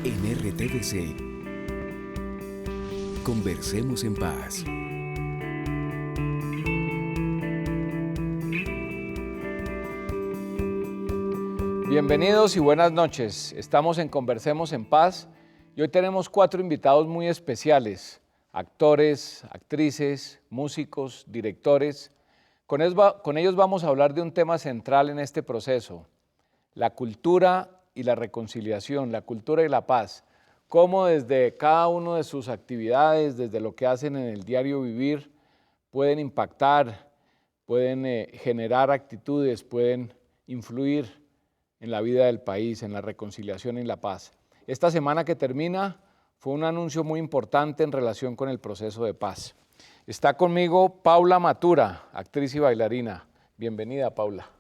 En RTVC, conversemos en paz. Bienvenidos y buenas noches. Estamos en Conversemos en Paz y hoy tenemos 4 invitados muy especiales, actores, actrices, músicos, directores. Con ellos vamos a hablar de un tema central en este proceso, la cultura y la reconciliación, la cultura y la paz. Cómo desde cada una de sus actividades, desde lo que hacen en el diario vivir, pueden impactar, pueden generar actitudes, pueden influir en la vida del país, en la reconciliación y la paz. Esta semana que termina fue un anuncio muy importante en relación con el proceso de paz. Está conmigo Paula Matura, actriz y bailarina. Bienvenida, Paula.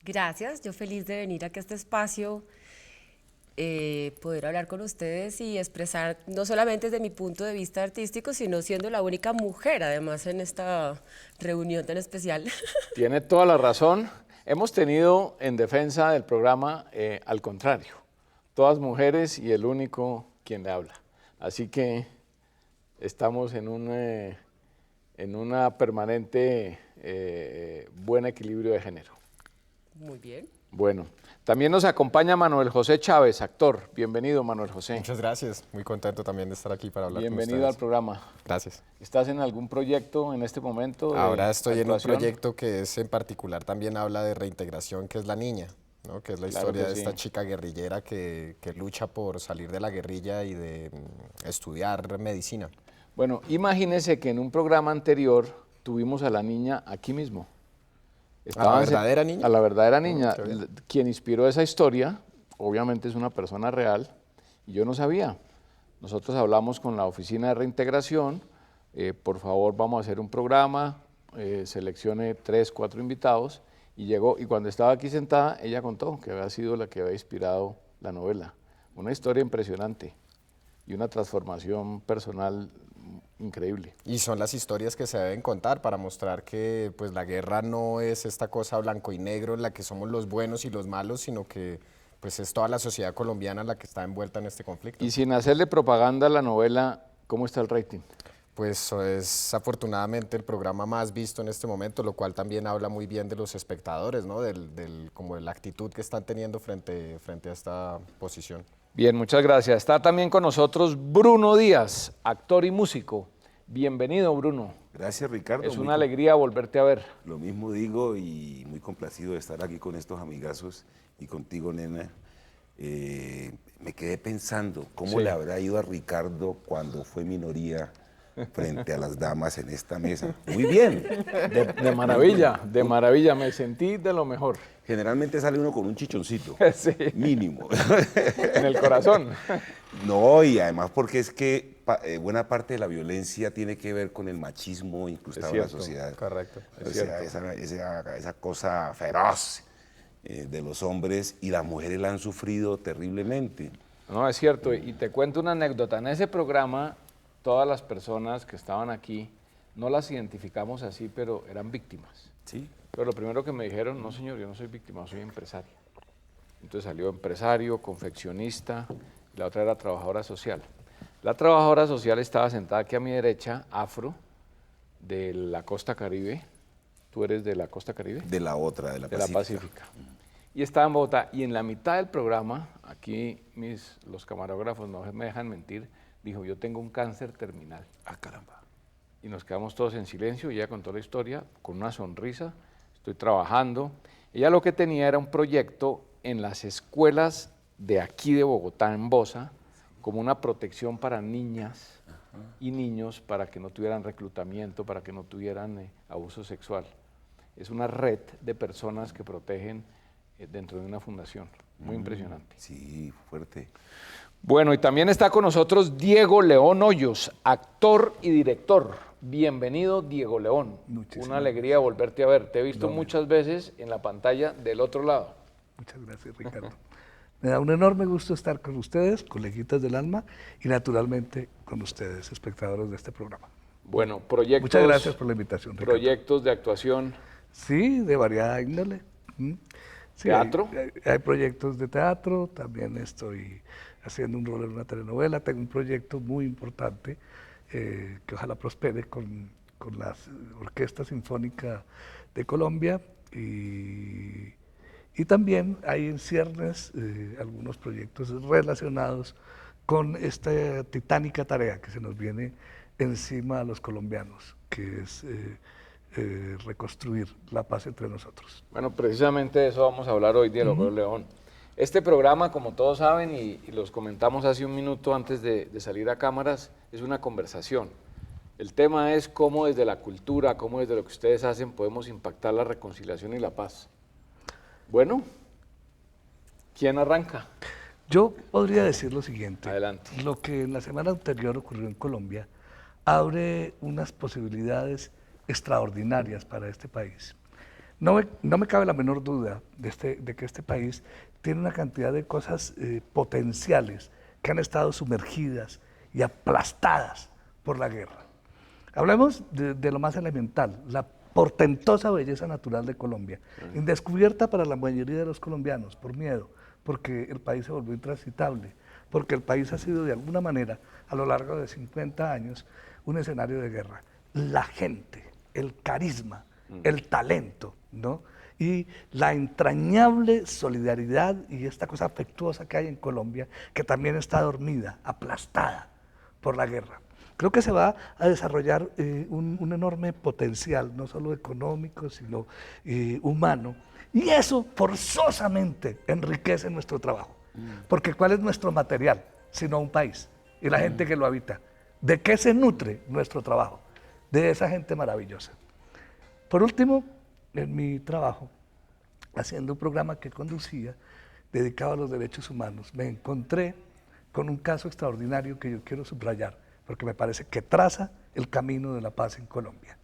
Gracias, yo feliz de venir aquí a este espacio, poder hablar con ustedes y expresar no solamente desde mi punto de vista artístico, sino siendo la única mujer, además, en esta reunión tan especial. Tiene toda la razón. Hemos tenido en defensa del programa, al contrario, todas mujeres y el único quien le habla. Así que estamos en una permanente buen equilibrio de género. Muy bien. Bueno, también nos acompaña Manuel José Chávez, actor. Bienvenido, Manuel José. Muchas gracias, muy contento también de estar aquí para hablar con ustedes. Bienvenido al programa. Gracias. ¿Estás en algún proyecto en este momento? Ahora estoy en un actuación? proyecto que es en particular también habla de reintegración, que es La Niña, ¿no? Que es la Claro historia que de esta sí. chica guerrillera que lucha por salir de la guerrilla y de estudiar medicina. Bueno, imagínese que en un programa anterior tuvimos a la niña aquí mismo. ¿A la verdadera niña? A la verdadera niña. Qué bien. Quien inspiró esa historia, obviamente es una persona real, y yo no sabía. Nosotros hablamos con la Oficina de Reintegración, por favor vamos a hacer un programa, seleccione 3, 4 invitados, y llegó, y cuando estaba aquí sentada, ella contó que había sido la que había inspirado la novela. Una historia impresionante y una transformación personal increíble. Y son las historias que se deben contar para mostrar que pues, la guerra no es esta cosa blanco y negro en la que somos los buenos y los malos, sino que pues, es toda la sociedad colombiana la que está envuelta en este conflicto. Y sin hacerle propaganda a la novela, ¿cómo está el rating? Pues es afortunadamente el programa más visto en este momento, lo cual también habla muy bien de los espectadores, ¿no? Como de la actitud que están teniendo frente a esta posición. Bien, muchas gracias. Está también con nosotros Bruno Díaz, actor y músico. Bienvenido, Bruno. Gracias, Ricardo. Es una alegría volverte a ver. Lo mismo digo y muy complacido de estar aquí con estos amigazos y contigo, nena. Me quedé pensando cómo Sí. le habrá ido a Ricardo cuando fue minoría frente a las damas en esta mesa. Muy bien. De maravilla, me sentí de lo mejor. Generalmente sale uno con un chichoncito, Sí, mínimo. en el corazón. No, y además porque es que buena parte de la violencia tiene que ver con el machismo incrustado en la cierto, sociedad. correcto. O sea, esa cosa feroz de los hombres, y las mujeres la han sufrido terriblemente. No, es cierto, y te cuento una anécdota. En ese programa, todas las personas que estaban aquí, no las identificamos así, pero eran víctimas. ¿Sí? Pero lo primero que me dijeron, no señor, yo no soy víctima, soy empresario. Entonces salió empresario, confeccionista, y la otra era trabajadora social. La trabajadora social estaba sentada aquí a mi derecha, afro, de la costa Caribe. ¿Tú eres de la costa Caribe? De la otra, de la De Pacífica. la Pacífica. Y estaba en Bogotá. Y en la mitad del programa, aquí los camarógrafos no me dejan mentir, dijo, yo tengo un cáncer terminal. Ah, caramba. Y nos quedamos todos en silencio, y ella contó la historia con una sonrisa, estoy trabajando. Ella lo que tenía era un proyecto en las escuelas de aquí de Bogotá, en Bosa, como una protección para niñas y niños para que no tuvieran reclutamiento, para que no tuvieran abuso sexual. Es una red de personas que protegen dentro de una fundación, muy impresionante. Sí, fuerte. Bueno, y también está con nosotros Diego León Hoyos, actor y director. Bienvenido, Diego León. Muchísimas Una alegría volverte a ver. Te he visto muchas veces en la pantalla del otro lado. Muchas gracias, Ricardo. Me da un enorme gusto estar con ustedes, coleguitas del alma, y naturalmente con ustedes, espectadores de este programa. Bueno, proyectos. Muchas gracias por la invitación, Ricardo. Proyectos de actuación. Sí, de variada índole. Sí, ¿Teatro? Hay proyectos de teatro, también estoy haciendo un rol en una telenovela, tengo un proyecto muy importante que ojalá prospere con la Orquesta Sinfónica de Colombia y también hay en ciernes algunos proyectos relacionados con esta titánica tarea que se nos viene encima a los colombianos, que es reconstruir la paz entre nosotros. Bueno, precisamente de eso vamos a hablar hoy, Diálogo León. Este programa, como todos saben, y los comentamos hace un minuto antes de salir a cámaras, es una conversación. El tema es cómo desde la cultura, cómo desde lo que ustedes hacen podemos impactar la reconciliación y la paz. Bueno, ¿quién arranca? Yo podría decir lo siguiente. Adelante. Lo que en la semana anterior ocurrió en Colombia abre unas posibilidades extraordinarias para este país. No me cabe la menor duda de que este país tiene una cantidad de cosas potenciales que han estado sumergidas y aplastadas por la guerra. Hablemos de lo más elemental, la portentosa belleza natural de Colombia, indescubierta para la mayoría de los colombianos por miedo, porque el país se volvió intransitable, porque el país ha sido de alguna manera a lo largo de 50 años un escenario de guerra. La gente, el carisma, el talento, ¿no? Y la entrañable solidaridad y esta cosa afectuosa que hay en Colombia, que también está dormida, aplastada por la guerra. Creo que se va a desarrollar un enorme potencial, no solo económico, sino humano. Y eso forzosamente enriquece nuestro trabajo. Porque ¿cuál es nuestro material? Sino un país y la gente que lo habita. ¿De qué se nutre nuestro trabajo? De esa gente maravillosa. Por último, en mi trabajo, haciendo un programa que conducía, dedicado a los derechos humanos, me encontré con un caso extraordinario que yo quiero subrayar, porque me parece que traza el camino de la paz en Colombia.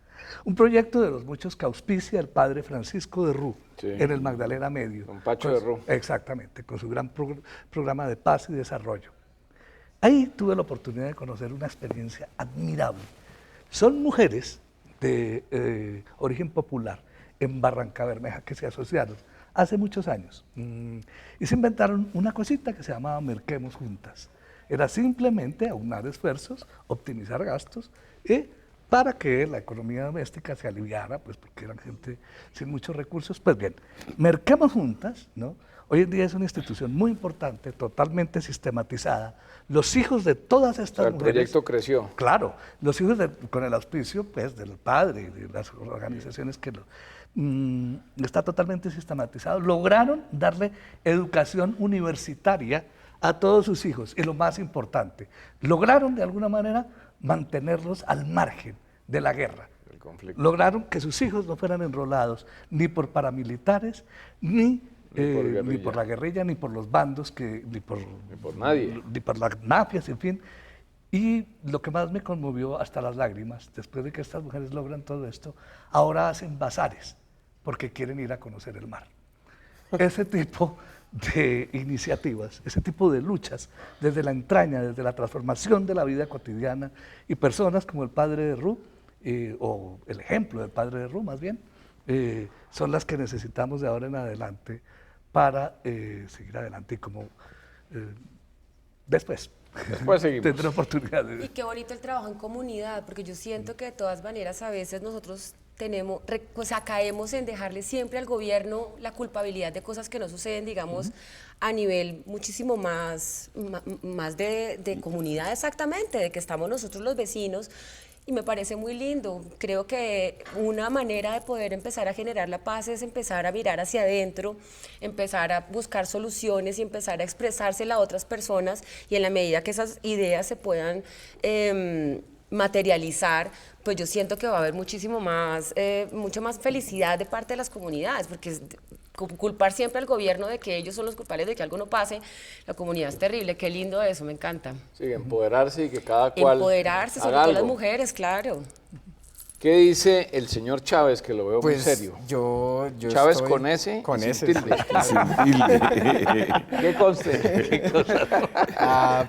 Un proyecto de los muchos que auspicia el padre Francisco de Rú, en el Magdalena Medio. Don Pacho de Rú. Exactamente, con su gran programa de paz y desarrollo. Ahí tuve la oportunidad de conocer una experiencia admirable. Son mujeres de origen popular en Barrancabermeja que se asociaron hace muchos años y se inventaron una cosita que se llamaba Merquemos Juntas. Era simplemente aunar esfuerzos, optimizar gastos para que la economía doméstica se aliviara, pues porque eran gente sin muchos recursos. Pues bien, Merquemos Juntas, ¿no? Hoy en día es una institución muy importante, totalmente sistematizada. Los hijos de todas estas mujeres... El proyecto creció. Claro, los hijos con el auspicio pues, del padre y de las organizaciones que lo... está totalmente sistematizado. Lograron darle educación universitaria a todos sus hijos. Y lo más importante, lograron de alguna manera mantenerlos al margen de la guerra. El conflicto. Lograron que sus hijos no fueran enrolados ni por paramilitares, ni por la guerrilla, ni por los bandos, ni por nadie. Ni por las mafias, en fin. Y lo que más me conmovió hasta las lágrimas, después de que estas mujeres logran todo esto, ahora hacen bazares porque quieren ir a conocer el mar. Ese tipo de iniciativas, ese tipo de luchas, desde la entraña, desde la transformación de la vida cotidiana, y personas como el padre de Rú, o el ejemplo del padre de Rú más bien, son las que necesitamos de ahora en adelante para seguir adelante y como después seguimos. tendré oportunidad Y qué bonito el trabajo en comunidad, porque yo siento que de todas maneras a veces nosotros caemos en dejarle siempre al gobierno la culpabilidad de cosas que no suceden, digamos, a nivel muchísimo más de comunidad exactamente, de que estamos nosotros los vecinos. Y me parece muy lindo. Creo que una manera de poder empezar a generar la paz es empezar a mirar hacia adentro, empezar a buscar soluciones y empezar a expresársela a otras personas, y en la medida que esas ideas se puedan materializar, pues yo siento que va a haber mucho más felicidad de parte de las comunidades, porque culpar siempre al gobierno de que ellos son los culpables de que algo no pase, la comunidad es terrible. Qué lindo eso, me encanta. Sí, empoderarse y que cada cual Empoderarse, sobre haga todo las algo. mujeres, claro. ¿Qué dice el señor Chávez, que lo veo Pues muy serio? yo Chávez estoy con S, con sin S. tilde. ¿Qué conste?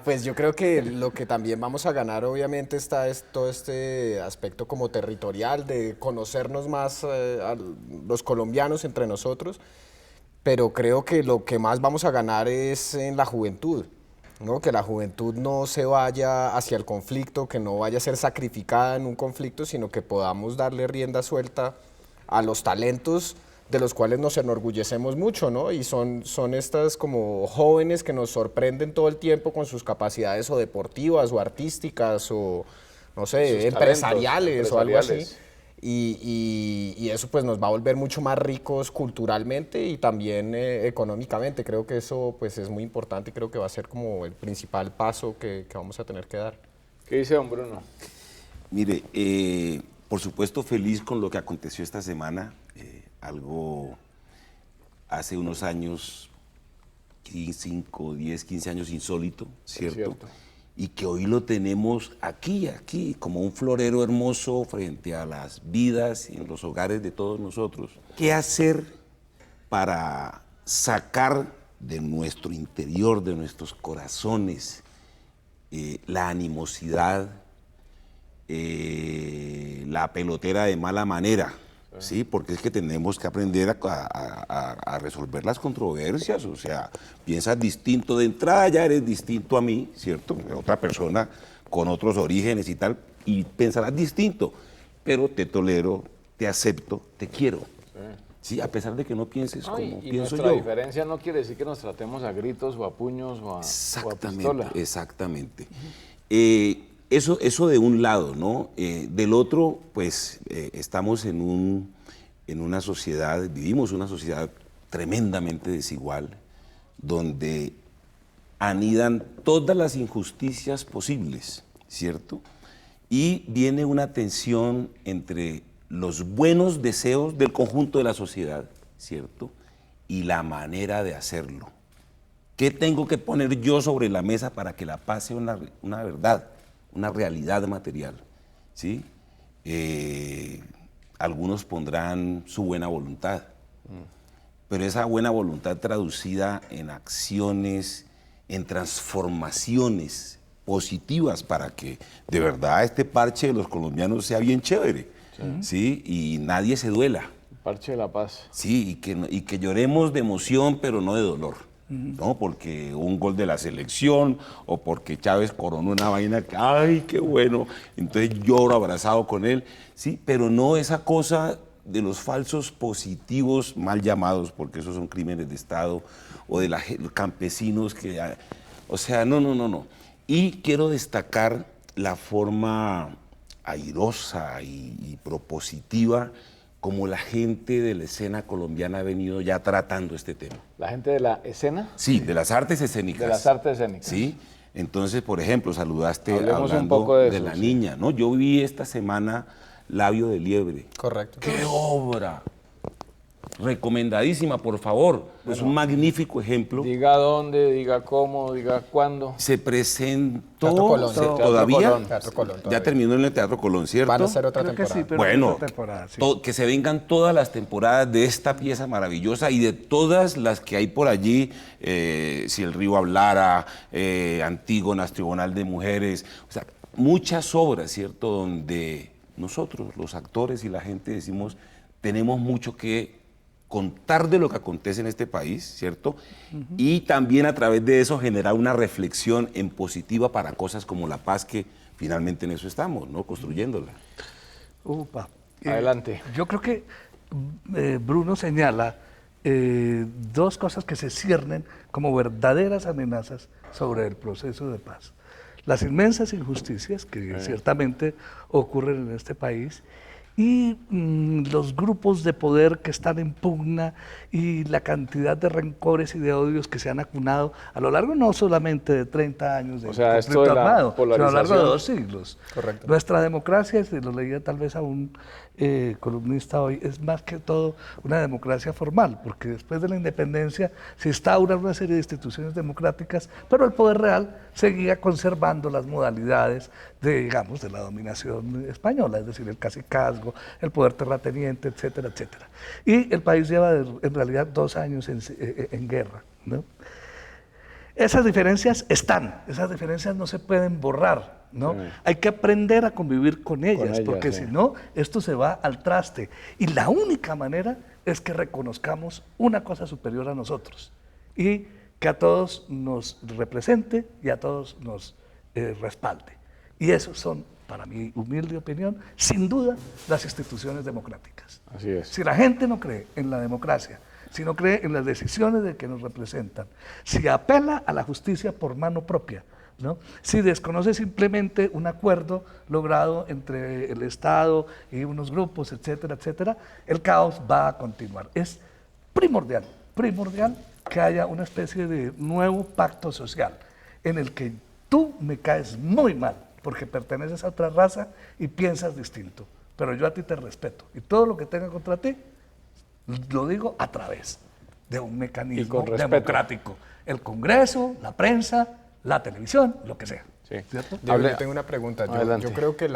Pues yo creo que lo que también vamos a ganar obviamente es todo este aspecto como territorial de conocernos más a los colombianos entre nosotros. pero creo que lo que más vamos a ganar es en la juventud, ¿no? Que la juventud no se vaya hacia el conflicto, que no vaya a ser sacrificada en un conflicto, sino que podamos darle rienda suelta a los talentos de los cuales nos enorgullecemos mucho, ¿no? Y son estas como jóvenes que nos sorprenden todo el tiempo con sus capacidades o deportivas o artísticas o, no sé, empresariales o algo así. Y eso pues nos va a volver mucho más ricos culturalmente y también económicamente. Creo que eso pues es muy importante y creo que va a ser como el principal paso que vamos a tener que dar. ¿Qué dice don Bruno? Mire, por supuesto feliz con lo que aconteció esta semana, algo hace unos años, 5, 10, 15 años insólito, ¿cierto? Y que hoy lo tenemos aquí, como un florero hermoso frente a las vidas y en los hogares de todos nosotros. ¿Qué hacer para sacar de nuestro interior, de nuestros corazones, la animosidad, la pelotera de mala manera? Sí, porque es que tenemos que aprender a resolver las controversias, o sea, piensas distinto de entrada, ya eres distinto a mí, ¿cierto? Otra persona con otros orígenes y tal, y pensarás distinto, pero te tolero, te acepto, te quiero. Sí, a pesar de que no pienses como y pienso nuestra yo. diferencia no quiere decir que nos tratemos a gritos o a puños o a pistola. Exactamente. Eso de un lado, ¿no? Del otro, pues estamos en una sociedad, vivimos una sociedad tremendamente desigual, donde anidan todas las injusticias posibles, ¿cierto? Y viene una tensión entre los buenos deseos del conjunto de la sociedad, ¿cierto? Y la manera de hacerlo. ¿Qué tengo que poner yo sobre la mesa para que la paz sea una verdad? Una realidad material, ¿sí? Algunos pondrán su buena voluntad, pero esa buena voluntad traducida en acciones, en transformaciones positivas para que de verdad este parche de los colombianos sea bien chévere, ¿sí? Y nadie se duela. El parche de la paz. Sí, y que lloremos de emoción, pero no de dolor. ¿No? Porque un gol de la selección o porque Chávez coronó una vaina que, ¡ay, qué bueno! Entonces lloro abrazado con él, sí, pero no esa cosa de los falsos positivos mal llamados, porque esos son crímenes de Estado, o de los campesinos que, o sea, no. Y quiero destacar la forma airosa y propositiva como la gente de la escena colombiana ha venido ya tratando este tema. ¿La gente de la escena? Sí, de las artes escénicas. De las artes escénicas. Sí, entonces, por ejemplo, saludaste Hablemos hablando un poco de eso, la sí. niña, ¿no? Yo vi esta semana Labio de Liebre. Correcto. ¡Qué obra! Recomendadísima, por favor. Es un magnífico ejemplo. Diga dónde, diga cómo, diga cuándo. Se presentó Teatro Colón. todavía. Teatro Colón, Ya todavía. terminó en el Teatro Colón, ¿cierto? Van a hacer otra Creo que temporada. sí, pero Bueno, otra temporada, sí. que se vengan todas las temporadas de esta pieza maravillosa y de todas las que hay por allí, Si el río hablara, Antígonas, Tribunal de Mujeres, o sea, muchas obras, ¿cierto? Donde nosotros, los actores y la gente decimos, tenemos mucho que contar de lo que acontece en este país, ¿cierto? Y también a través de eso generar una reflexión en positiva para cosas como la paz, que finalmente en eso estamos, ¿no? Construyéndola. Upa. Adelante. Yo creo que Bruno señala dos cosas que se ciernen como verdaderas amenazas sobre el proceso de paz. Las inmensas injusticias que ciertamente ocurren en este país y los grupos de poder que están en pugna y la cantidad de rencores y de odios que se han acunado a lo largo no solamente de 30 años de O sea, esto conflicto de la armado, sino a lo largo de polarización. 2 siglos. Correcto. Nuestra democracia, y lo leía tal vez a un columnista hoy, es más que todo una democracia formal, porque después de la independencia se instaura una serie de instituciones democráticas, pero el poder real seguía conservando las modalidades de, digamos, de la dominación española, es decir, el cacicazgo, el poder terrateniente, etcétera, etcétera. Y el país lleva en realidad 2 años en guerra, ¿no? Esas diferencias están, esas diferencias no se pueden borrar, ¿no? Sí. Hay que aprender a convivir con ellas, ellas, porque sí. si no, esto se va al traste. Y la única manera es que reconozcamos una cosa superior a nosotros y que a todos nos represente y a todos nos respalde. Y esos son, para mi humilde opinión, sin duda, las instituciones democráticas. Así es. Si la gente no cree en la democracia, si no cree en las decisiones de que nos representan, si apela a la justicia por mano propia, ¿no? Si desconoce simplemente un acuerdo logrado entre el Estado y unos grupos, etcétera, etcétera, el caos va a continuar. Es primordial que haya una especie de nuevo pacto social en el que tú me caes muy mal porque perteneces a otra raza y piensas distinto, pero yo a ti te respeto y todo lo que tenga contra ti lo digo a través de un mecanismo democrático. El Congreso, la prensa, la televisión, lo que sea. Sí. ¿Cierto? Yo tengo una pregunta. Adelante. Yo creo que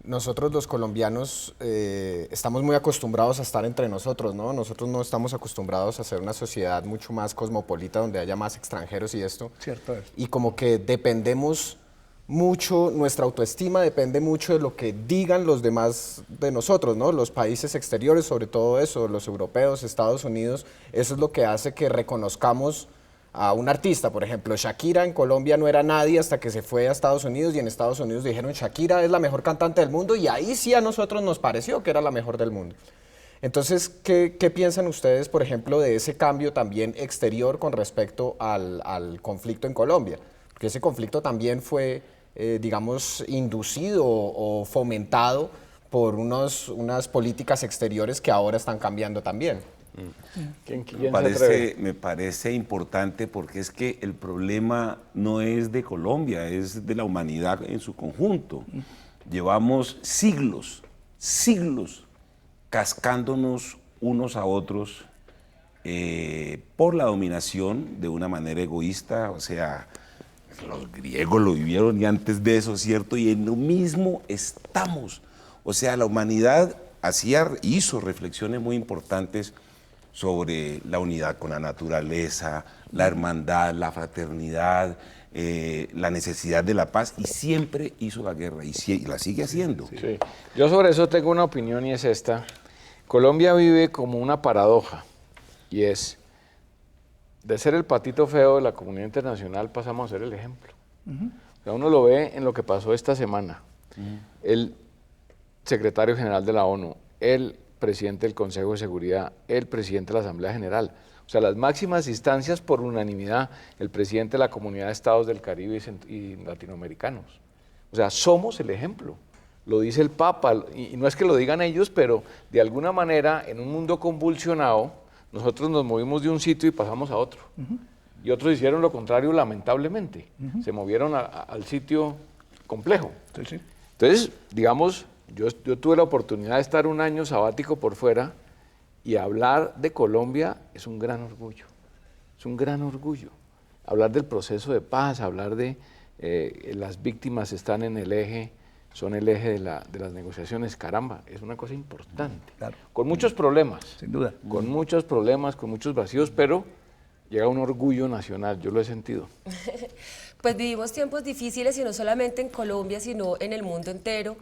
nosotros los colombianos estamos muy acostumbrados a estar entre nosotros, ¿no? Nosotros no estamos acostumbrados a ser una sociedad mucho más cosmopolita, donde haya más extranjeros y esto. Cierto es. Y como que dependemos mucho, nuestra autoestima depende mucho de lo que digan los demás de nosotros, ¿no? Los países exteriores, sobre todo eso, los europeos, Estados Unidos, eso es lo que hace que reconozcamos a un artista. Por ejemplo, Shakira en Colombia no era nadie hasta que se fue a Estados Unidos y en Estados Unidos dijeron Shakira es la mejor cantante del mundo y ahí sí a nosotros nos pareció que era la mejor del mundo. Entonces, ¿qué piensan ustedes, por ejemplo, de ese cambio también exterior con respecto al conflicto en Colombia? Porque ese conflicto también fue, digamos, inducido o fomentado por unas políticas exteriores que ahora están cambiando también. ¿Quién se atreve? Me parece importante porque es que el problema no es de Colombia, es de la humanidad en su conjunto. Llevamos siglos cascándonos unos a otros por la dominación de una manera egoísta, o sea, los griegos lo vivieron y antes de eso, ¿cierto? Y en lo mismo estamos. O sea, la humanidad hizo reflexiones muy importantes sobre la unidad con la naturaleza, la hermandad, la fraternidad, la necesidad de la paz, y siempre hizo la guerra y la sigue haciendo. Sí. Yo sobre eso tengo una opinión y es esta. Colombia vive como una paradoja y es, de ser el patito feo de la comunidad internacional pasamos a ser el ejemplo. O sea, uno lo ve en lo que pasó esta semana. El secretario general de la ONU, el presidente del Consejo de Seguridad, el presidente de la Asamblea General. O sea, las máximas instancias por unanimidad, el presidente de la Comunidad de Estados del Caribe y latinoamericanos. O sea, somos el ejemplo. Lo dice el Papa, y no es que lo digan ellos, pero de alguna manera, en un mundo convulsionado, nosotros nos movimos de un sitio y pasamos a otro. Y otros hicieron lo contrario, lamentablemente. Se movieron al sitio complejo. Sí. Entonces, digamos, yo tuve la oportunidad de estar un año sabático por fuera y hablar de Colombia es un gran orgullo. Es un gran orgullo. Hablar del proceso de paz, hablar de las víctimas están en el eje, son el eje de las negociaciones. Caramba, es una cosa importante. Claro. Con muchos problemas. Sin duda. Con muchos problemas, con muchos vacíos, pero llega un orgullo nacional, yo lo he sentido. Pues vivimos tiempos difíciles y no solamente en Colombia, sino en el mundo entero.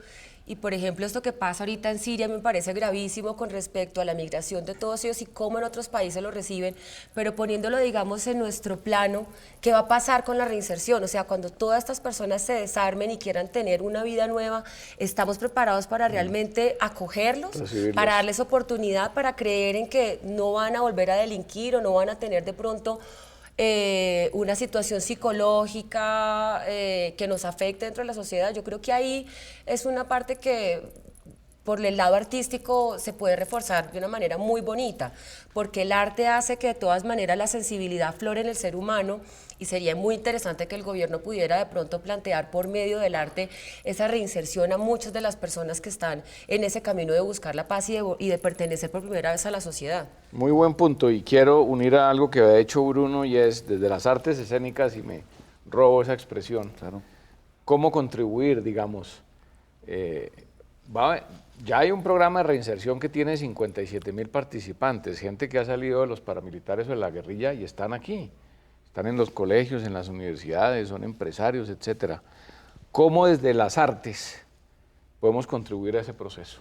Y por ejemplo, esto que pasa ahorita en Siria me parece gravísimo con respecto a la migración de todos ellos y cómo en otros países lo reciben, pero poniéndolo, digamos, en nuestro plano, ¿qué va a pasar con la reinserción? O sea, cuando todas estas personas se desarmen y quieran tener una vida nueva, ¿estamos preparados para realmente acogerlos, para darles oportunidad, para creer en que no van a volver a delinquir o no van a tener de pronto una situación psicológica que nos afecte dentro de la sociedad? Yo creo que ahí es una parte que por el lado artístico se puede reforzar de una manera muy bonita, porque el arte hace que de todas maneras la sensibilidad flore en el ser humano, y sería muy interesante que el gobierno pudiera de pronto plantear por medio del arte esa reinserción a muchas de las personas que están en ese camino de buscar la paz y de pertenecer por primera vez a la sociedad. Muy buen punto, y quiero unir a algo que ha hecho Bruno, y es desde las artes escénicas, y me robo esa expresión, Claro. cómo contribuir, digamos. Ya hay un programa de reinserción que tiene 57.000 participantes, gente que ha salido de los paramilitares o de la guerrilla y están aquí. Están en los colegios, en las universidades, son empresarios, etcétera. ¿Cómo desde las artes podemos contribuir a ese proceso?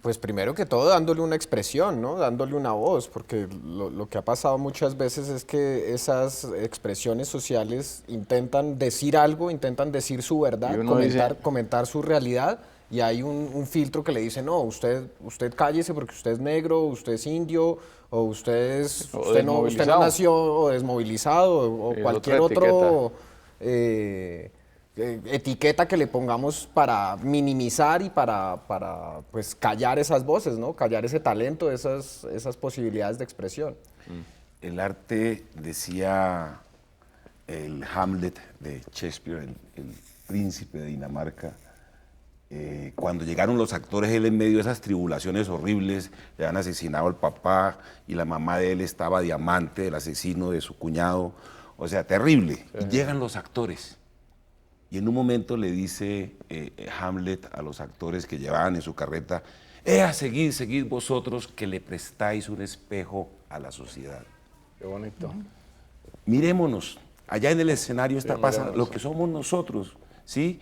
Pues primero que todo dándole una expresión, ¿no? Dándole una voz, porque lo que ha pasado muchas veces es que esas expresiones sociales intentan decir algo, intentan decir su verdad, Y uno dice- comentar su realidad, y hay un filtro que le dice, no, usted cállese porque usted es negro, usted es indio, o usted no desmovilizado. nació, o desmovilizado, o Sí, cualquier otra otro etiqueta que le pongamos para minimizar y para pues callar esas voces, ¿no? Callar ese talento, esas posibilidades de expresión. El arte, decía el Hamlet de Shakespeare, el príncipe de Dinamarca, cuando llegaron los actores, él en medio de esas tribulaciones horribles, le habían asesinado al papá y la mamá de él estaba de amante del asesino de su cuñado, o sea, terrible. Y llegan los actores. Y en un momento le dice Hamlet a los actores que llevaban en su carreta, seguid vosotros que le prestáis un espejo a la sociedad. Qué bonito. Mirémonos, allá en el escenario está pasando mirémonos. lo que somos nosotros, ¿sí?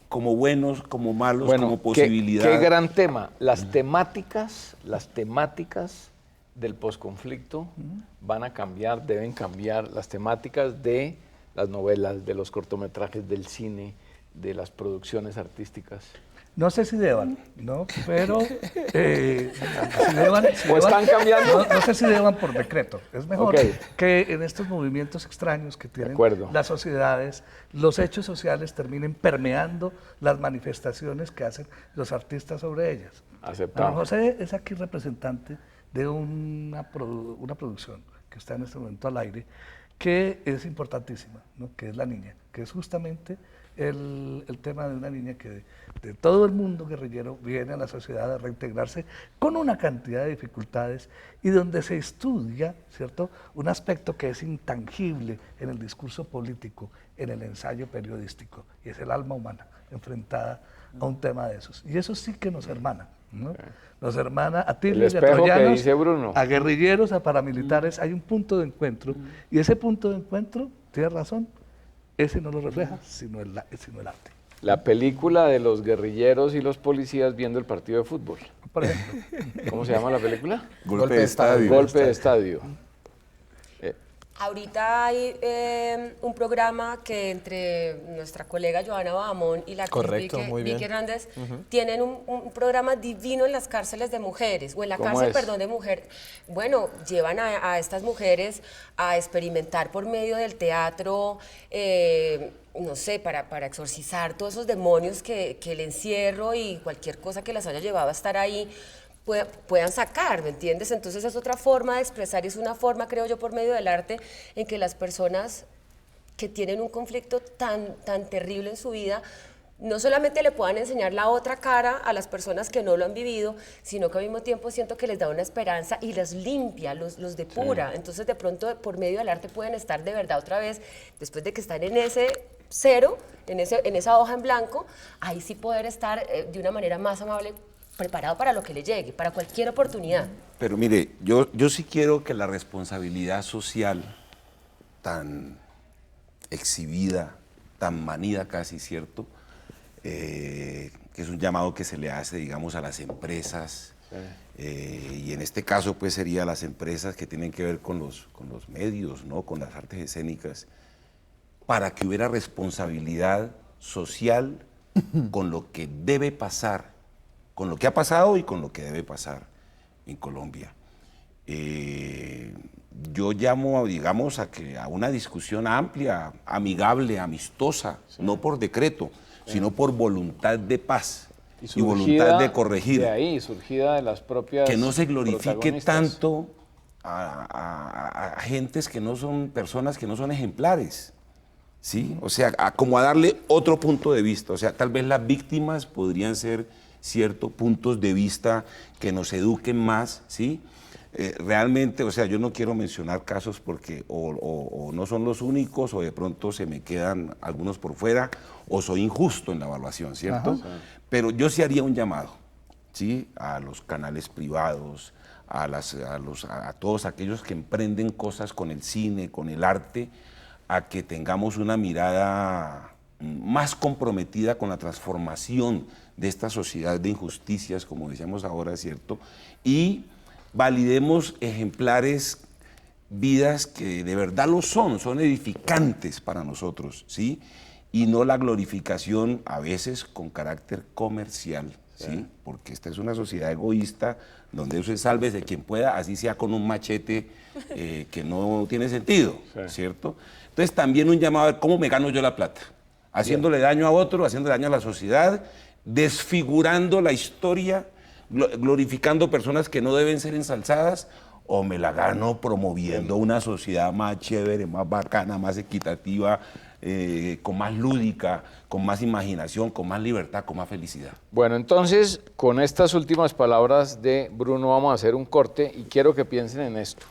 Como buenos, como malos, Bueno, como posibilidad. qué gran tema. Las temáticas del posconflicto van a cambiar, deben cambiar. Las temáticas de las novelas, de los cortometrajes, del cine, de las producciones artísticas. No sé si deban, ¿no? Pero ¿O están cambiando? No sé si deban por decreto. Es mejor Ok. que en estos movimientos extraños que tienen acuerdo. las sociedades, los hechos sociales terminen permeando las manifestaciones que hacen los artistas sobre ellas. Aceptamos. Ana José es aquí representante de una producción que está en este momento al aire, que es importantísima, ¿no? Que es La Niña, que es justamente el tema de una niña que de todo el mundo guerrillero viene a la sociedad a reintegrarse con una cantidad de dificultades y donde se estudia, ¿cierto?, un aspecto que es intangible en el discurso político, en el ensayo periodístico, y es el alma humana enfrentada a un tema de esos. Y eso sí que nos hermana, ¿no? Nos hermana a tibios y a espejo que troyanos, dice Bruno. a guerrilleros, a paramilitares. Hay un punto de encuentro, y ese punto de encuentro, tienes razón, ese no lo refleja, sino el arte. La película de los guerrilleros y los policías viendo el partido de fútbol. Por ejemplo, ¿Cómo se llama la película? Golpe de estadio. Golpe de estadio. Ahorita hay un programa que entre nuestra colega Joana Bahamón y la actriz Correcto, muy bien. Vicky Hernández tienen un programa divino en las cárceles de mujeres, o en la ¿Cómo cárcel, es? perdón, de mujeres. Bueno, llevan a estas mujeres a experimentar por medio del teatro, no sé, para exorcizar todos esos demonios que el encierro y cualquier cosa que las haya llevado a estar ahí puedan sacar, ¿me entiendes? Entonces es otra forma de expresar y es una forma, creo yo, por medio del arte en que las personas que tienen un conflicto tan terrible en su vida no solamente le puedan enseñar la otra cara a las personas que no lo han vivido, sino que al mismo tiempo siento que les da una esperanza y los limpia, los depura. Sí. Entonces de pronto por medio del arte pueden estar de verdad otra vez, después de que están en ese cero, en esa hoja en blanco, ahí sí poder estar de una manera más amable, preparado para lo que le llegue, para cualquier oportunidad. Pero mire, yo sí quiero que la responsabilidad social tan exhibida, tan manida casi, ¿cierto? Que es un llamado que se le hace, digamos, a las empresas, y en este caso pues sería las empresas que tienen que ver con los medios, ¿no? Con las artes escénicas, para que hubiera responsabilidad social con lo que debe pasar, con lo que ha pasado y con lo que debe pasar en Colombia. Yo llamo, digamos, a una discusión amplia, amigable, amistosa, no por decreto, sino por voluntad de paz y voluntad de corregir. De ahí, surgida de las propias que no se glorifique protagonistas. tanto a gentes que no son personas, que no son ejemplares, ¿sí? O sea, como a darle otro punto de vista. O sea, tal vez las víctimas podrían ser ciertos puntos de vista que nos eduquen más, ¿sí? Realmente, o sea, yo no quiero mencionar casos porque o no son los únicos, o de pronto se me quedan algunos por fuera, o soy injusto en la evaluación, ¿cierto? Ajá. Pero yo sí haría un llamado, ¿sí? A los canales privados, a todos aquellos que emprenden cosas con el cine, con el arte, a que tengamos una mirada más comprometida con la transformación de esta sociedad de injusticias, como decíamos ahora, ¿cierto? Y validemos ejemplares, vidas que de verdad lo son edificantes para nosotros, ¿sí? Y no la glorificación a veces con carácter comercial, ¿sí? Porque esta es una sociedad egoísta donde eso es sálvese quien pueda, así sea con un machete que no tiene sentido, ¿cierto? Entonces también un llamado a ver cómo me gano yo la plata, haciéndole daño a otro, haciéndole daño a la sociedad, desfigurando la historia, glorificando personas que no deben ser ensalzadas, o me la gano promoviendo una sociedad más chévere, más bacana, más equitativa, con más lúdica, con más imaginación, con más libertad, con más felicidad. Bueno, entonces, con estas últimas palabras de Bruno vamos a hacer un corte y quiero que piensen en esto.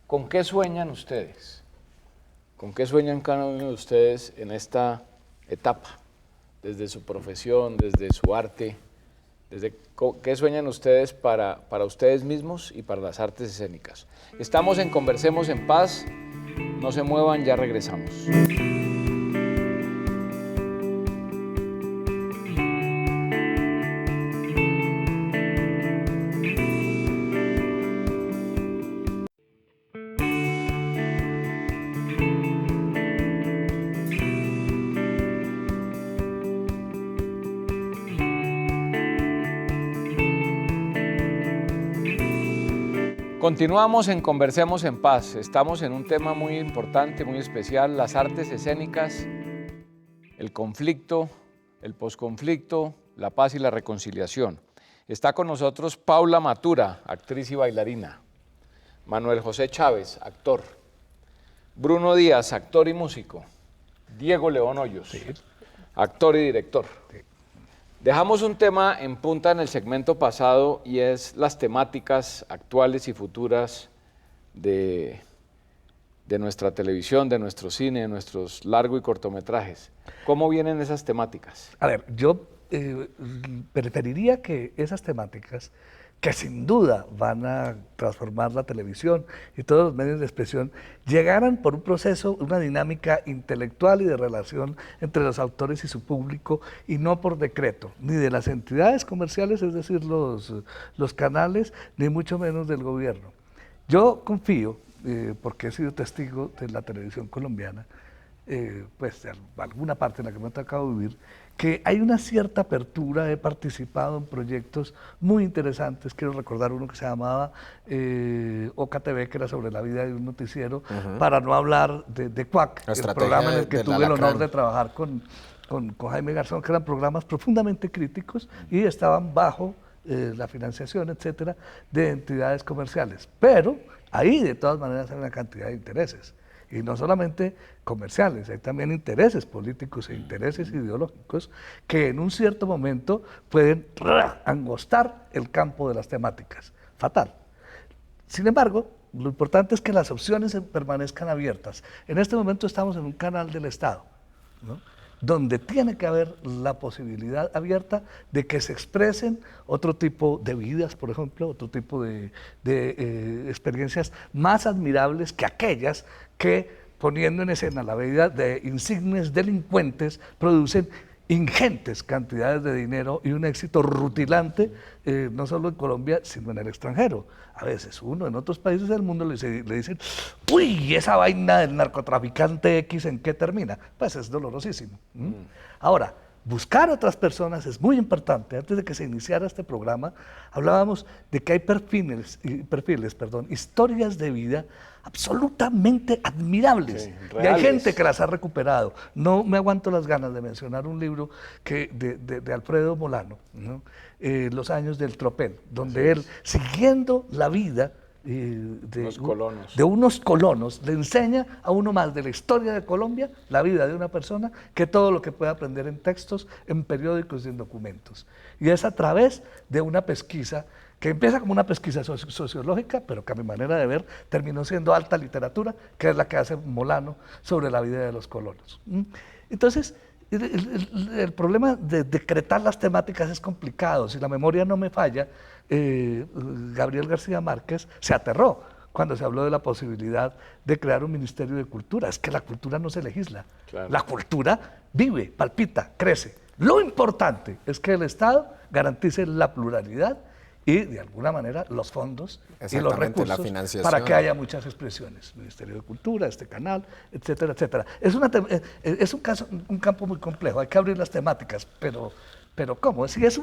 ¿Con qué sueñan ustedes? ¿Con qué sueñan cada uno de ustedes en esta etapa? Desde su profesión, desde su arte, ¿qué sueñan ustedes para ustedes mismos y para las artes escénicas? Estamos en Conversemos en Paz, no se muevan, ya regresamos. Continuamos en Conversemos en Paz. Estamos en un tema muy importante, muy especial, las artes escénicas, el conflicto, el posconflicto, la paz y la reconciliación. Está con nosotros Paula Matura, actriz y bailarina. Manuel José Chávez, actor. Bruno Díaz, actor y músico. Diego León Hoyos, actor y director. Dejamos un tema en punta en el segmento pasado y es las temáticas actuales y futuras de nuestra televisión, de nuestro cine, de nuestros largo y cortometrajes. ¿Cómo vienen esas temáticas? A ver, yo preferiría que esas temáticas, que sin duda van a transformar la televisión y todos los medios de expresión, llegaran por un proceso, una dinámica intelectual y de relación entre los autores y su público, y no por decreto, ni de las entidades comerciales, es decir, los canales, ni mucho menos del gobierno. Yo confío, porque he sido testigo de la televisión colombiana, pues de alguna parte en la que me ha tocado vivir, que hay una cierta apertura. He participado en proyectos muy interesantes. Quiero recordar uno que se llamaba Oca TV, que era sobre la vida de un noticiero, para no hablar de Cuac, el programa en el que tuve el honor de trabajar con Jaime Garzón, que eran programas profundamente críticos y estaban bajo la financiación, etcétera, de entidades comerciales. Pero ahí, de todas maneras, hay una cantidad de intereses. Y no solamente comerciales, hay también intereses políticos e intereses ideológicos que en un cierto momento pueden angostar el campo de las temáticas. Fatal. Sin embargo, lo importante es que las opciones permanezcan abiertas. En este momento estamos en un canal del Estado, ¿no?, donde tiene que haber la posibilidad abierta de que se expresen otro tipo de vidas, por ejemplo, otro tipo de experiencias más admirables que aquellas que, poniendo en escena la vida de insignes delincuentes, producen ingentes cantidades de dinero y un éxito rutilante, no solo en Colombia, sino en el extranjero. A veces uno en otros países del mundo le dicen, uy, esa vaina del narcotraficante X, ¿en qué termina? Pues es dolorosísimo. Ahora, buscar otras personas es muy importante. Antes de que se iniciara este programa, hablábamos de que hay perfiles, historias de vida absolutamente admirables. Sí, y hay gente que las ha recuperado. No me aguanto las ganas de mencionar un libro de Alfredo Molano, ¿no?, Los años del tropel, donde él, siguiendo la vida de unos colonos, le enseña a uno más de la historia de Colombia, la vida de una persona, que todo lo que puede aprender en textos, en periódicos y en documentos. Y es a través de una pesquisa que empieza como una pesquisa sociológica, pero que a mi manera de ver terminó siendo alta literatura, que es la que hace Molano sobre la vida de los colonos. Entonces, el problema de decretar las temáticas es complicado. Si la memoria no me falla, Gabriel García Márquez se aterró cuando se habló de la posibilidad de crear un Ministerio de Cultura. Es que la cultura no se legisla. Claro. La cultura vive, palpita, crece. Lo importante es que el Estado garantice la pluralidad y, de alguna manera, los fondos y los Exactamente, la recursos financiación. para que haya muchas expresiones. Ministerio de Cultura, este canal, etcétera, etcétera. Es un campo muy complejo, hay que abrir las temáticas, pero ¿cómo? Sí, es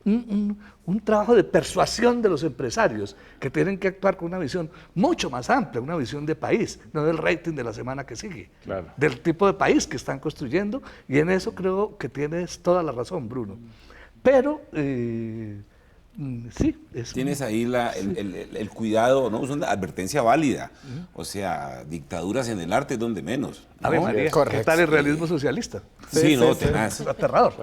un trabajo de persuasión de los empresarios que tienen que actuar con una visión mucho más amplia, una visión de país, no del rating de la semana que sigue, Claro. del tipo de país que están construyendo, y en eso creo que tienes toda la razón, Bruno. Pero, sí. Tienes ahí el cuidado, ¿no? Es una advertencia válida. O sea, dictaduras en el arte es donde menos, ¿no? Ave María, ¿qué Correcto. tal el realismo socialista? Sí, no, sí. tenaz. Es aterrador.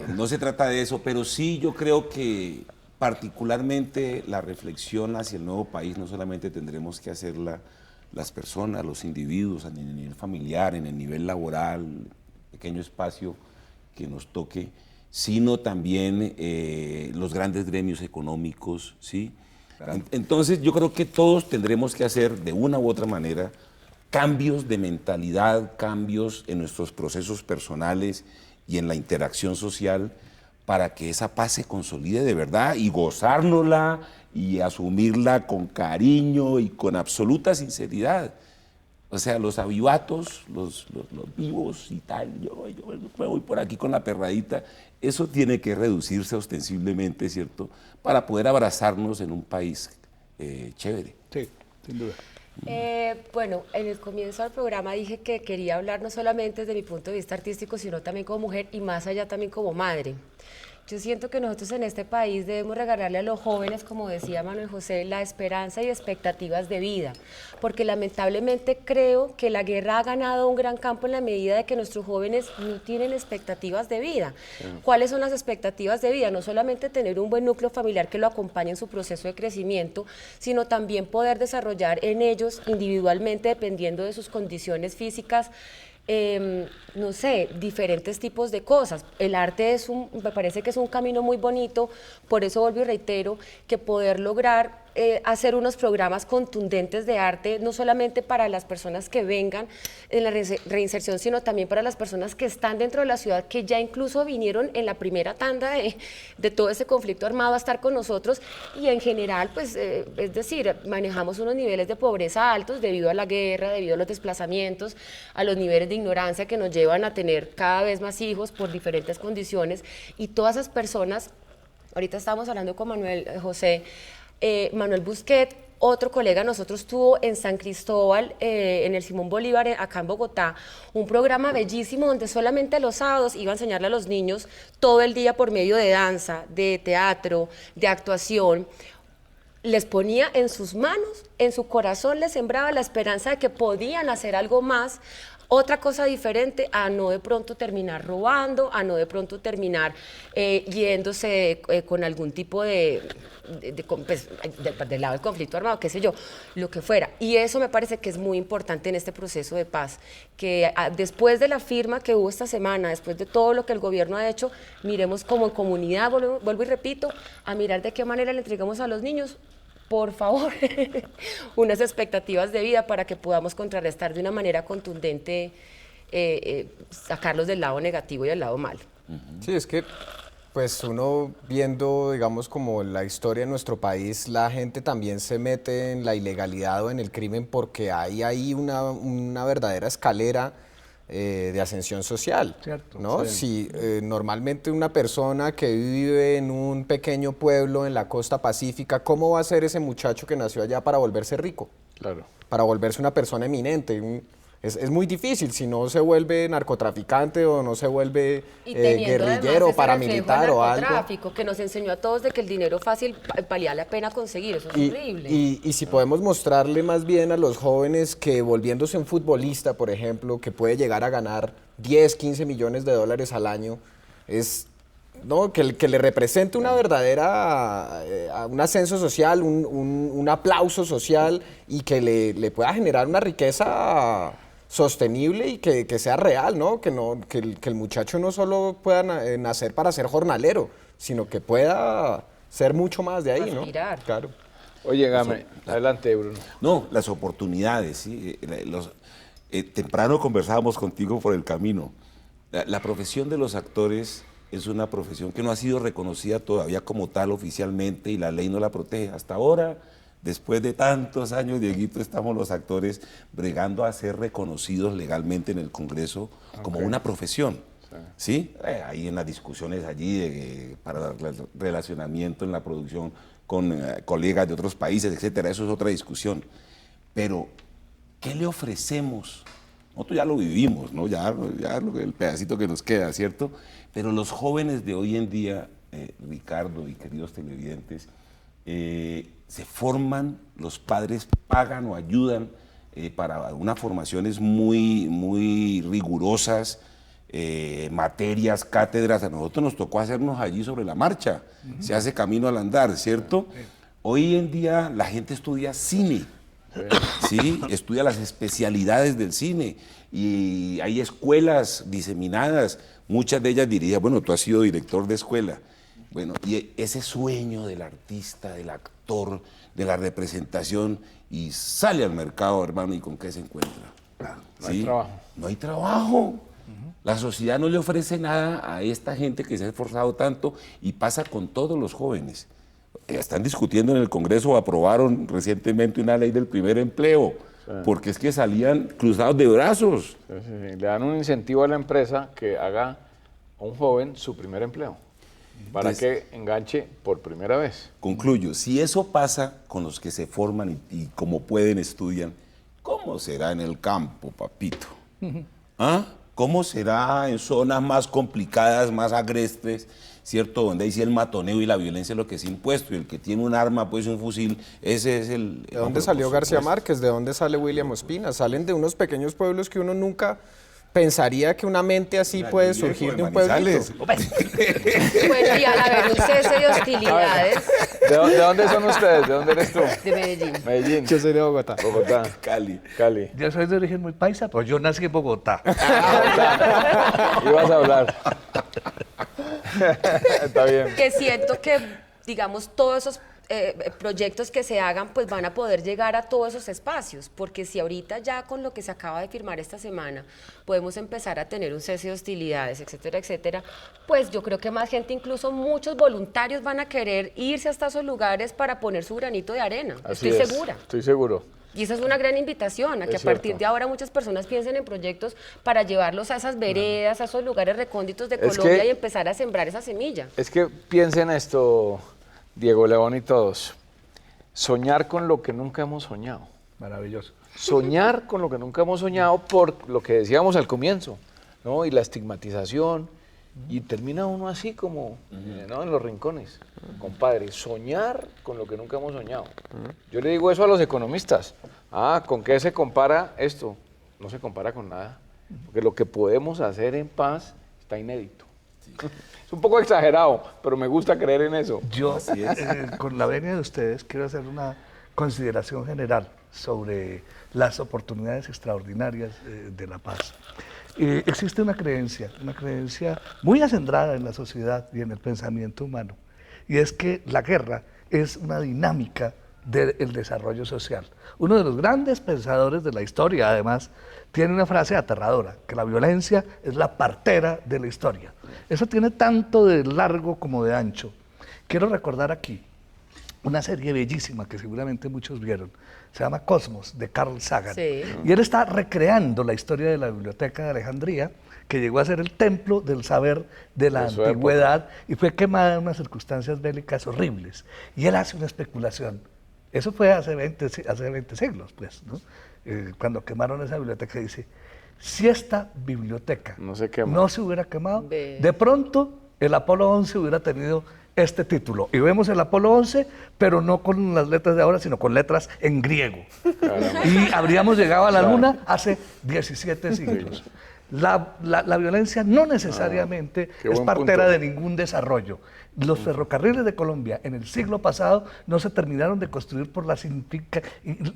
No se trata de eso, pero sí yo creo que particularmente la reflexión hacia el nuevo país no solamente tendremos que hacerla las personas, los individuos, en el nivel familiar, en el nivel laboral, pequeño espacio que nos toque, sino también los grandes gremios económicos, ¿sí? Claro. Entonces yo creo que todos tendremos que hacer de una u otra manera cambios de mentalidad, cambios en nuestros procesos personales y en la interacción social para que esa paz se consolide de verdad y gozárnosla y asumirla con cariño y con absoluta sinceridad. O sea, los avivatos, los vivos y tal, yo me voy por aquí con la perradita, eso tiene que reducirse ostensiblemente, ¿cierto? Para poder abrazarnos en un país chévere. Sí, sin duda. Bueno, en el comienzo del programa dije que quería hablar no solamente desde mi punto de vista artístico, sino también como mujer y más allá también como madre. Yo siento que nosotros en este país debemos regalarle a los jóvenes, como decía Manuel José, la esperanza y expectativas de vida, porque lamentablemente creo que la guerra ha ganado un gran campo en la medida de que nuestros jóvenes no tienen expectativas de vida. ¿Cuáles son las expectativas de vida? No solamente tener un buen núcleo familiar que lo acompañe en su proceso de crecimiento, sino también poder desarrollar en ellos individualmente, dependiendo de sus condiciones físicas, no sé, diferentes tipos de cosas. El arte me parece que es un camino muy bonito, por eso vuelvo y reitero que poder lograr hacer unos programas contundentes de arte, no solamente para las personas que vengan en la reinserción, sino también para las personas que están dentro de la ciudad, que ya incluso vinieron en la primera tanda de todo ese conflicto armado a estar con nosotros, y en general, pues, es decir, manejamos unos niveles de pobreza altos debido a la guerra, debido a los desplazamientos, a los niveles de ignorancia que nos llevan a tener cada vez más hijos por diferentes condiciones, y todas esas personas, ahorita estábamos hablando con Manuel José, Manuel Busquet, otro colega de nosotros, tuvo en San Cristóbal, en el Simón Bolívar, acá en Bogotá, un programa bellísimo donde solamente los sábados iba a enseñarle a los niños todo el día por medio de danza, de teatro, de actuación. Les ponía en sus manos, en su corazón les sembraba la esperanza de que podían hacer algo más, otra cosa diferente a no de pronto terminar robando, a no de pronto terminar yéndose con algún tipo del lado del conflicto armado, qué sé yo, lo que fuera. Y eso me parece que es muy importante en este proceso de paz, que después de la firma que hubo esta semana, después de todo lo que el gobierno ha hecho, miremos como en comunidad, vuelvo y repito, a mirar de qué manera le entregamos a los niños, por favor, unas expectativas de vida para que podamos contrarrestar de una manera contundente, sacarlos del lado negativo y del lado malo. Sí, es que pues uno viendo, digamos, como la historia de nuestro país, la gente también se mete en la ilegalidad o en el crimen porque hay ahí una verdadera escalera de ascensión social, Cierto, ¿no? sí. Si normalmente una persona que vive en un pequeño pueblo en la costa pacífica, ¿cómo va a ser ese muchacho que nació allá para volverse rico? Claro. Para volverse una persona eminente. Es muy difícil si no se vuelve narcotraficante o no se vuelve guerrillero, paramilitar o algo. Narcotráfico que nos enseñó a todos de que el dinero fácil valía la pena conseguir, eso es horrible. Y si podemos mostrarle más bien a los jóvenes que volviéndose un futbolista, por ejemplo, que puede llegar a ganar 10, 15 millones de dólares al año, es... ¿no? Que le represente una verdadera, un ascenso social, un aplauso social y que le pueda generar una riqueza sostenible y que sea real, ¿no? Que el muchacho no solo pueda nacer para ser jornalero, sino que pueda ser mucho más de ahí, Aspirar. ¿no? Claro. Oye, Game, adelante, Bruno. No, las oportunidades, ¿sí? Temprano conversábamos contigo por el camino. La profesión de los actores es una profesión que no ha sido reconocida todavía como tal oficialmente y la ley no la protege. Hasta ahora, después de tantos años, Dieguito, estamos los actores bregando a ser reconocidos legalmente en el Congreso como una profesión. ¿Sí? Hay en las discusiones allí para el relacionamiento en la producción con colegas de otros países, etcétera, eso es otra discusión. Pero, ¿qué le ofrecemos? Nosotros ya lo vivimos, ¿no? Ya el pedacito que nos queda, ¿cierto? Pero los jóvenes de hoy en día, Ricardo y queridos televidentes, se forman, los padres pagan o ayudan para unas formaciones muy rigurosas, materias, cátedras. A nosotros nos tocó hacernos allí sobre la marcha, se hace camino al andar, ¿cierto? Hoy en día la gente estudia cine, ¿sí? Estudia las especialidades del cine y hay escuelas diseminadas, muchas de ellas dirigidas, bueno, tú has sido director de escuela, bueno, y ese sueño del artista, del actor, de la representación, y sale al mercado, hermano, ¿y con qué se encuentra? No hay trabajo. No hay trabajo. La sociedad no le ofrece nada a esta gente que se ha esforzado tanto y pasa con todos los jóvenes. Están discutiendo en el Congreso, aprobaron recientemente una ley del primer empleo, porque es que salían cruzados de brazos. Le dan un incentivo a la empresa que haga a un joven su primer empleo, para que enganche por primera vez. Concluyo, si eso pasa con los que se forman y como pueden estudian, ¿cómo será en el campo, papito? ¿Ah? ¿Cómo será en zonas más complicadas, más agrestes, ¿cierto? Donde hay sí el matoneo y la violencia es lo que es impuesto, y el que tiene un arma, pues un fusil, ese es el... ¿De dónde salió García Márquez? ¿De dónde sale William Ospina? Salen de unos pequeños pueblos que uno nunca pensaría que una mente así puede surgir de un pueblito. Bueno, y al haber un cese de hostilidades ¿De dónde son ustedes? ¿De dónde eres tú? de Medellín. Medellín. Yo soy de Bogotá. Bogotá. Cali. Cali. Yo soy de origen muy paisa, pero yo nací en Bogotá. Ibas a hablar. Está bien. Que siento que, digamos, todos esos proyectos que se hagan, pues van a poder llegar a todos esos espacios, porque si ahorita ya con lo que se acaba de firmar esta semana podemos empezar a tener un cese de hostilidades, etcétera, etcétera, pues yo creo que más gente, incluso muchos voluntarios van a querer irse hasta esos lugares para poner su granito de arena. Así Estoy es. segura. Estoy seguro. Y esa es una gran invitación, a que Es a partir cierto. de ahora muchas personas piensen en proyectos para llevarlos a esas veredas, a esos lugares recónditos de Es Colombia que- y empezar a sembrar esa semilla. Es que piensen esto, Diego León y todos. Soñar con lo que nunca hemos soñado. Maravilloso. Soñar con lo que nunca hemos soñado por lo que decíamos al comienzo, ¿no? Y la estigmatización. Y termina uno así como, ¿no? En los rincones. Compadre, soñar con lo que nunca hemos soñado. Yo le digo eso a los economistas. ¿Con qué se compara esto? No se compara con nada. Porque lo que podemos hacer en paz está inédito. Es un poco exagerado, pero me gusta creer en eso. Yo, con la venia de ustedes, quiero hacer una consideración general sobre las oportunidades extraordinarias de la paz. Existe una creencia muy acendrada en la sociedad y en el pensamiento humano, y es que la guerra es una dinámica del desarrollo social. Uno de los grandes pensadores de la historia, además, tiene una frase aterradora, que la violencia es la partera de la historia. Eso tiene tanto de largo como de ancho. Quiero recordar aquí una serie bellísima que seguramente muchos vieron, se llama Cosmos, de Carl Sagan. Sí. Y él está recreando la historia de la Biblioteca de Alejandría, que llegó a ser el templo del saber de la De su antigüedad y fue quemada en unas circunstancias bélicas horribles. Y él hace una especulación. Eso fue hace 20 siglos, pues, ¿no? Cuando quemaron esa biblioteca, dice, si esta biblioteca No se quema. no se hubiera quemado, Ve. de pronto el Apolo 11 hubiera tenido este título. Y vemos el Apolo 11, pero no con las letras de ahora, sino con letras en griego. Y habríamos llegado a la Luna hace 17 siglos. La violencia no necesariamente qué es buen partera punto. de ningún desarrollo. Los ferrocarriles de Colombia en el siglo pasado no se terminaron de construir por las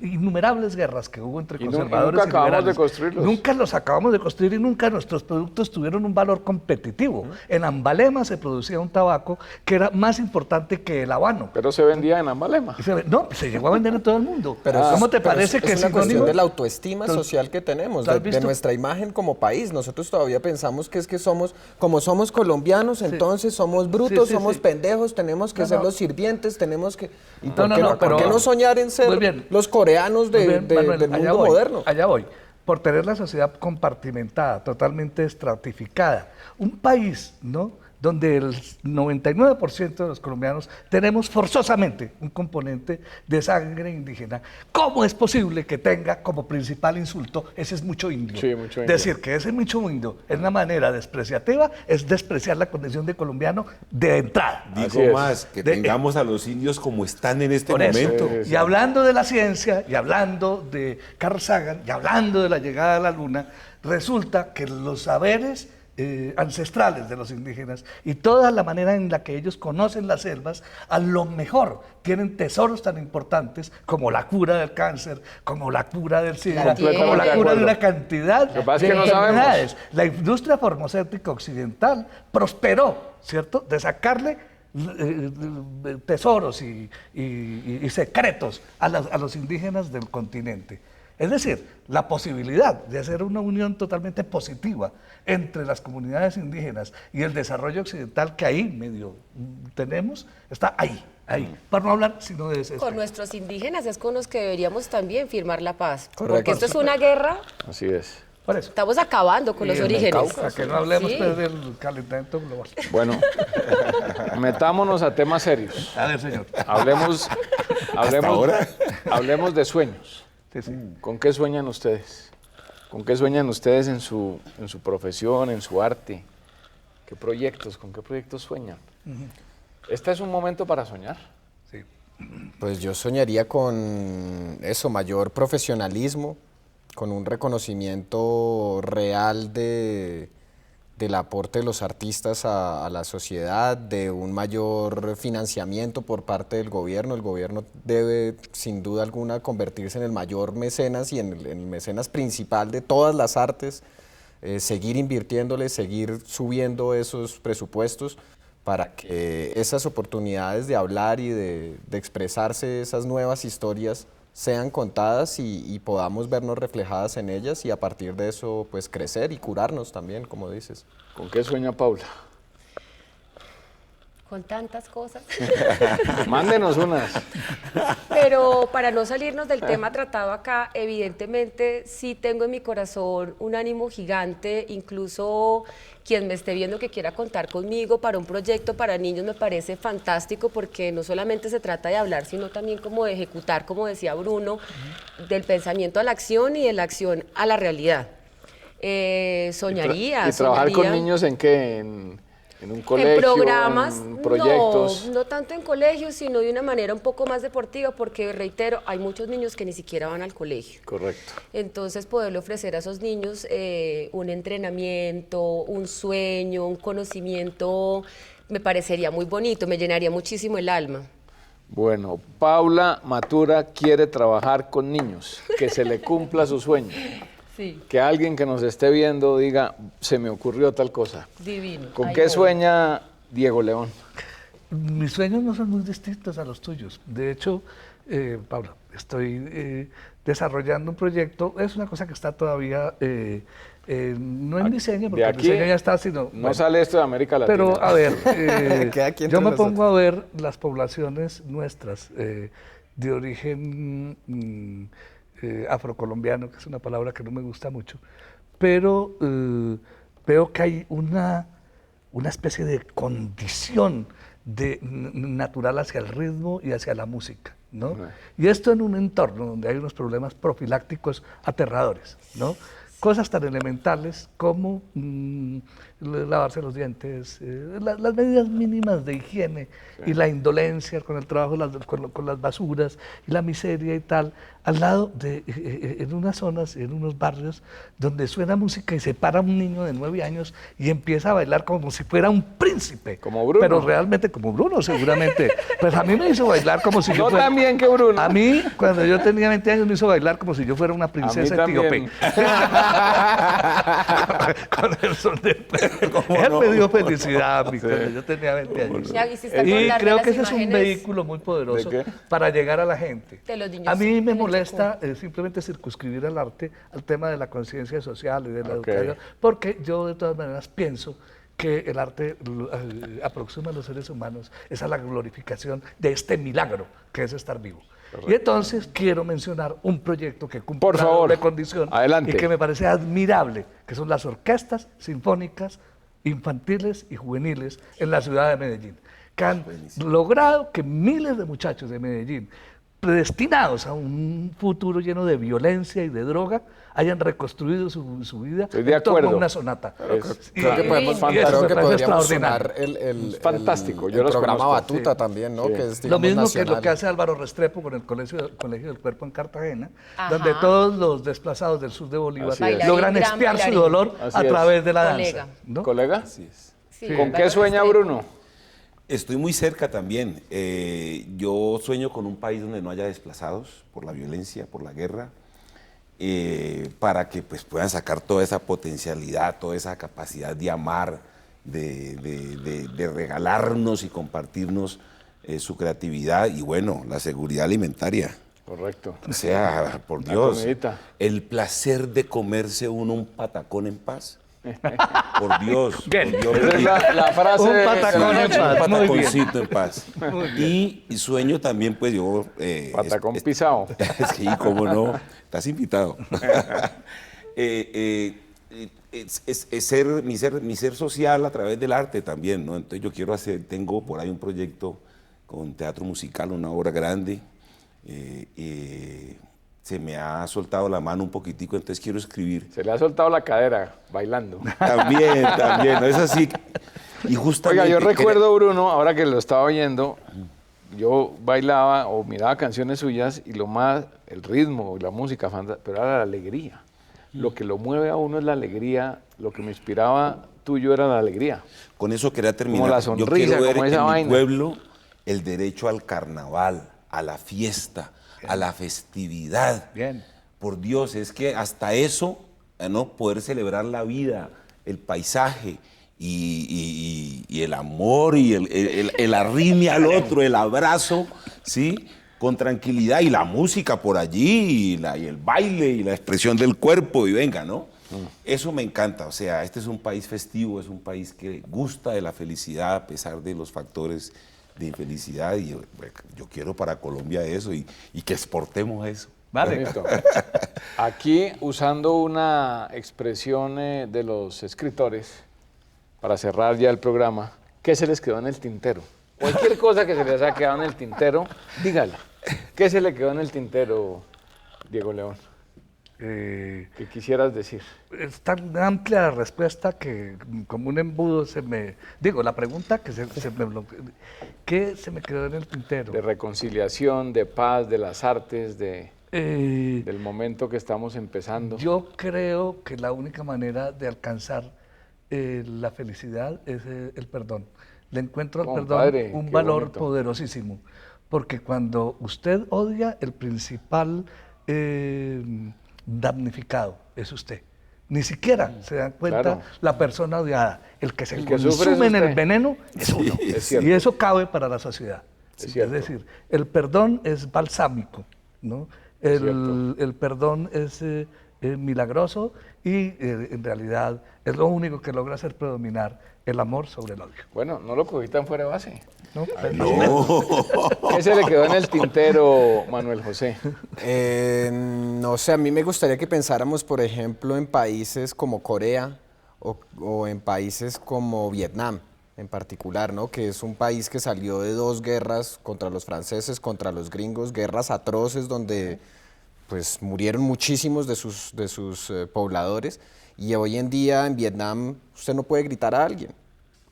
innumerables guerras que hubo entre conservadores y liberales. Nunca acabamos de construirlos. Nunca los acabamos de construir y nunca nuestros productos tuvieron un valor competitivo. En Ambalema se producía un tabaco que era más importante que el habano. Pero se vendía en Ambalema. No, se llegó a vender en todo el mundo. Pero ¿Cómo te parece que es una cuestión sinónimo? de la autoestima social que tenemos, ¿tú has de visto? nuestra imagen como país? Nosotros todavía pensamos que es que somos, como somos colombianos, entonces somos brutos, Sí, somos sí. pendejos, tenemos que ser los sirvientes, tenemos que... ¿Y por pero- qué no soñar en ser Muy bien. los coreanos Muy bien, Manuel, del allá mundo voy, moderno? Allá voy. Por tener la sociedad compartimentada, totalmente estratificada. Un país, ¿no?, donde el 99% de los colombianos tenemos forzosamente un componente de sangre indígena. ¿Cómo es posible que tenga como principal insulto ese es mucho indio? Sí, mucho indio. Decir que ese mucho indio es una manera despreciativa, es despreciar la condición de colombiano de entrada. Así Digo es. más, que De- tengamos a los indios como están en este Por eso, momento. Sí, sí. y hablando de la ciencia, y hablando de Carl Sagan, y hablando de la llegada a la luna, resulta que los saberes ancestrales de los indígenas y toda la manera en la que ellos conocen las selvas, a lo mejor tienen tesoros tan importantes como la cura del cáncer, como la cura del SIDA, Completamente como la de cura de acuerdo. una cantidad Lo que pasa de es que no sabemos. enfermedades. La industria farmacéutica occidental prosperó, ¿cierto?, de sacarle tesoros y secretos a los indígenas del continente. Es decir, la posibilidad de hacer una unión totalmente positiva entre las comunidades indígenas y el desarrollo occidental que ahí medio tenemos, está ahí. Para no hablar sino de ese. Con nuestros indígenas es con los que deberíamos también firmar la paz. Correcto. Porque esto es una guerra, Así es. Por eso. estamos acabando con Y los en el orígenes. Cauca, que no hablemos Sí. pues, del calentamiento global. Bueno, metámonos a temas serios. A ver, señor. Hablemos ahora? hablemos de sueños. Sí, sí. ¿Con qué sueñan ustedes? ¿Con qué sueñan ustedes en su profesión, en su arte? ¿Con qué proyectos sueñan? Este es un momento para soñar. Sí. Pues yo soñaría con eso, mayor profesionalismo, con un reconocimiento real del aporte de los artistas a la sociedad, de un mayor financiamiento por parte del gobierno. El gobierno debe, sin duda alguna, convertirse en el mayor mecenas y en el mecenas principal de todas las artes, seguir invirtiéndole, seguir subiendo esos presupuestos para que esas oportunidades de hablar y de expresarse, esas nuevas historias, sean contadas y podamos vernos reflejadas en ellas y a partir de eso pues crecer y curarnos también, como dices. ¿Con qué sueña Paula? Con tantas cosas. Mándenos unas. Pero para no salirnos del tema tratado acá, evidentemente sí tengo en mi corazón un ánimo gigante, incluso quien me esté viendo que quiera contar conmigo para un proyecto para niños me parece fantástico porque no solamente se trata de hablar, sino también como de ejecutar, como decía Bruno, del pensamiento a la acción y de la acción a la realidad. Soñaría. ¿Y trabajar con soñaría. niños en qué? ¿En un colegio? En programas, ¿En proyectos? no tanto en colegios, sino de una manera un poco más deportiva, porque reitero, hay muchos niños que ni siquiera van al colegio. Correcto. Entonces, poderle ofrecer a esos niños un entrenamiento, un sueño, un conocimiento, me parecería muy bonito, me llenaría muchísimo el alma. Bueno, Paula Matura quiere trabajar con niños, que se le cumpla su sueño. Sí, Que alguien que nos esté viendo diga, se me ocurrió tal cosa. divino. ¿Con Ahí qué voy. sueña Diego León? Mis sueños no son muy distintos a los tuyos. De hecho, Pablo, estoy desarrollando un proyecto. Es una cosa que está todavía no en diseño, porque De el aquí diseño ya está, sino... no bueno, sale esto de América Latina. pero, a ver, Queda aquí yo entre me pongo a ver las poblaciones nuestras de origen afrocolombiano, que es una palabra que no me gusta mucho, pero veo que hay una especie de condición natural hacia el ritmo y hacia la música, ¿no? Y esto en un entorno donde hay unos problemas profilácticos aterradores, ¿no? cosas tan elementales como lavarse los dientes, las medidas mínimas de higiene y la indolencia con el trabajo, con las basuras y la miseria y tal, al lado de, en unas zonas, en unos barrios donde suena música y se para un niño de 9 años y empieza a bailar como si fuera un príncipe. Como Bruno. Pero realmente como Bruno, seguramente. Pues a mí me hizo bailar como si yo No fuera... también que Bruno. A mí, cuando yo tenía 20 años, me hizo bailar como si yo fuera una princesa etíope. Con el son de perro. Él me dio felicidad a mí cuando yo tenía 20 años. Ya hiciste Y acordar de creo las que ese es un imágenes vehículo muy poderoso ¿De qué? para llegar a la gente. de los niños A mí me en el molesta simplemente circunscribir el arte al tema de la conciencia social y de la Ok. educación, porque yo de todas maneras pienso que el arte aproxima a los seres humanos es a la glorificación de este milagro que es estar vivo. Y entonces quiero mencionar un proyecto que cumple Por una favor, doble condición adelante. y que me parece admirable, que son las orquestas sinfónicas infantiles y juveniles en la ciudad de Medellín, que han logrado que miles de muchachos de Medellín, predestinados a un futuro lleno de violencia y de droga, hayan reconstruido su vida Estoy de en torno a acuerdo. una sonata. Creo que podemos, y fantástico. eso creo me que parece podríamos extraordinario. sumar fantástico, yo el los programa conozco. Batuta también, ¿no? Sí. Que es, Lo digamos, mismo que nacional. lo que hace Álvaro Restrepo con el Colegio del Cuerpo en Cartagena, Ajá. donde todos los desplazados del sur de Bolívar Así es. logran Bailarín, gran expiar su bailarín. dolor Así a es. través de la Colega. danza. ¿no? ¿Colega? Así es. Sí, ¿Con qué Álvaro sueña Restrepo. Bruno? Estoy muy cerca también. Yo sueño con un país donde no haya desplazados por la violencia, por la guerra, para que pues, puedan sacar toda esa potencialidad, toda esa capacidad de amar, de regalarnos y compartirnos su creatividad y bueno, la seguridad alimentaria. Correcto. O sea, por La Dios, comidita. el placer de comerse uno un patacón en paz. Por Dios, Bien. por Dios. Esa es la frase Un de patacón la en noche. paz. Un Muy bien. pataconcito en paz. Y sueño también, pues yo... Patacón pisado. Sí, cómo no, estás invitado. Es ser mi ser social a través del arte también, ¿no? Entonces yo quiero tengo por ahí un proyecto con teatro musical, una obra grande. Se me ha soltado la mano un poquitico, entonces quiero escribir. Se le ha soltado la cadera bailando. También, ¿no? Es así. Y justamente... Oiga, yo recuerdo, Bruno, ahora que lo estaba oyendo, yo bailaba o miraba canciones suyas y lo más, el ritmo y la música, pero era la alegría. Lo que lo mueve a uno es la alegría, lo que me inspiraba tuyo era la alegría. Con eso quería terminar. Como la Yo sonrisa, quiero ver como esa en mi vaina. pueblo el derecho al carnaval, a la fiesta, a la festividad. Bien. Por Dios, es que hasta eso, ¿no? Poder celebrar la vida, el paisaje y el amor y el arrimie al otro, el abrazo, ¿sí? Con tranquilidad y la música por allí y el baile y la expresión del cuerpo y venga, ¿no? Eso me encanta, o sea, este es un país festivo, es un país que gusta de la felicidad a pesar de los factores de infelicidad y yo quiero para Colombia eso y que exportemos eso. Vale. Listo. Aquí, usando una expresión de los escritores, para cerrar ya el programa, ¿qué se les quedó en el tintero? Cualquier cosa que se les haya quedado en el tintero, dígala. ¿Qué se le quedó en el tintero, Diego León? ¿Qué quisieras decir? Es tan amplia la respuesta que como un embudo se me... Digo, la pregunta que ¿qué se me quedó en el tintero? De reconciliación, de paz, de las artes, del momento que estamos empezando. Yo creo que la única manera de alcanzar la felicidad es el perdón. Le encuentro al Compadre, perdón un qué valor bonito. poderosísimo, porque cuando usted odia, el principal damnificado es usted. Ni siquiera se da cuenta Claro. la persona odiada. El que se El que sufre es consume en el usted. veneno es uno. es cierto. Y eso cabe para la sociedad. Es Es cierto. decir, el perdón es balsámico, ¿no? cierto. El perdón es milagroso y en realidad es lo único que logra hacer predominar el amor sobre el odio. Bueno, no lo cogí tan fuera de base. ¿No? ¿Qué se le quedó en el tintero, Manuel José? No sé, a mí me gustaría que pensáramos, por ejemplo, en países como Corea o en países como Vietnam en particular, ¿no? Que es un país que salió de 2 guerras contra los franceses, contra los gringos, guerras atroces donde pues murieron muchísimos de sus pobladores, y hoy en día en Vietnam usted no puede gritar a alguien,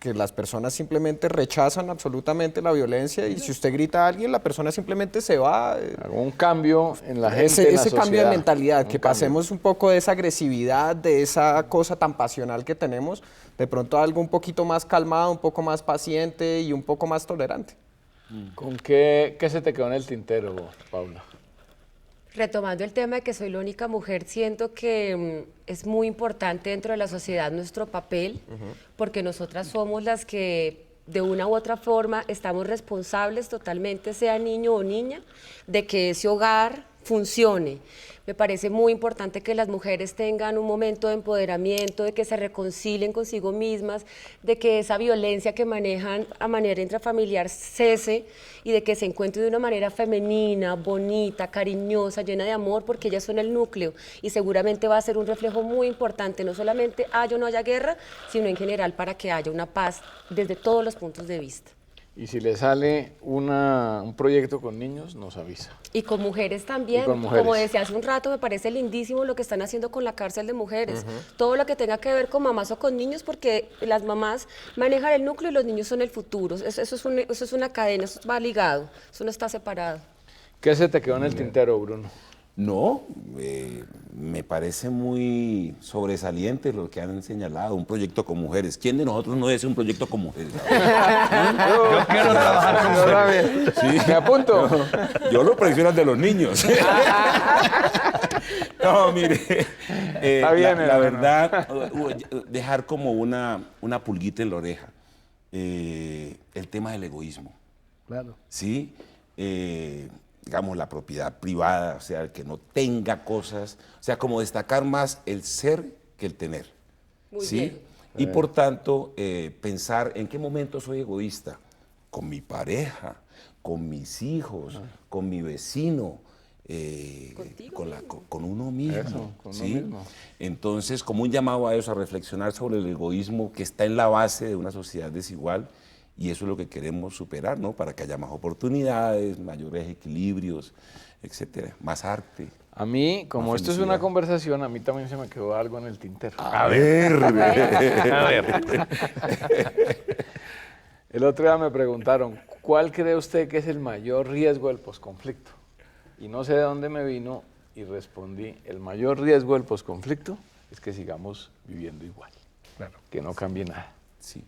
que las personas simplemente rechazan absolutamente la violencia, y si usted grita a alguien, la persona simplemente se va. Hago un cambio en la gente, en la Ese cambio de sociedad. mentalidad, que Un pasemos un poco de esa agresividad, de esa cosa tan pasional que tenemos, de pronto a algo un poquito más calmado, un poco más paciente y un poco más tolerante. ¿Con qué se te quedó en el tintero, Paula? Retomando el tema de que soy la única mujer, siento que es muy importante dentro de la sociedad nuestro papel, porque nosotras somos las que de una u otra forma estamos responsables totalmente, sea niño o niña, de que ese hogar funcione. Me parece muy importante que las mujeres tengan un momento de empoderamiento, de que se reconcilien consigo mismas, de que esa violencia que manejan a manera intrafamiliar cese y de que se encuentre de una manera femenina, bonita, cariñosa, llena de amor, porque ellas son el núcleo y seguramente va a ser un reflejo muy importante, no solamente haya o no haya guerra, sino en general para que haya una paz desde todos los puntos de vista. Y si le sale un proyecto con niños, nos avisa. Y con mujeres también, Y con mujeres. como decía hace un rato, me parece lindísimo lo que están haciendo con la cárcel de mujeres. Todo lo que tenga que ver con mamás o con niños, porque las mamás manejan el núcleo y los niños son el futuro. Eso es una cadena, eso va ligado, eso no está separado. ¿Qué se te quedó en el tintero, Bruno? No, me parece muy sobresaliente lo que han señalado, un proyecto con mujeres. ¿Quién de nosotros no es un proyecto con mujeres? Yo quiero trabajar con mujeres. Sí. ¿Me apunto? Yo lo prefiero de los niños. No, mire, Está bien, la hermano. verdad, dejar como una pulguita en la oreja. El tema del egoísmo. Claro. ¿Sí? Digamos, la propiedad privada, o sea, el que no tenga cosas, o sea, como destacar más el ser que el tener. Muy ¿sí? bien. Y por tanto, pensar en qué momento soy egoísta, con mi pareja, con mis hijos, con mi vecino, con uno mismo. Eso, con uno ¿sí? mismo. Entonces, como un llamado a eso, a reflexionar sobre el egoísmo que está en la base de una sociedad desigual. Y eso es lo que queremos superar, ¿no? Para que haya más oportunidades, mayores equilibrios, etcétera, más arte. A mí, como Más esto es felicidad. una conversación, a mí también se me quedó algo en el tintero. A ver. El otro día me preguntaron, ¿cuál cree usted que es el mayor riesgo del posconflicto? Y no sé de dónde me vino y respondí, el mayor riesgo del posconflicto es que sigamos viviendo igual, Claro. que no cambie nada, Sí.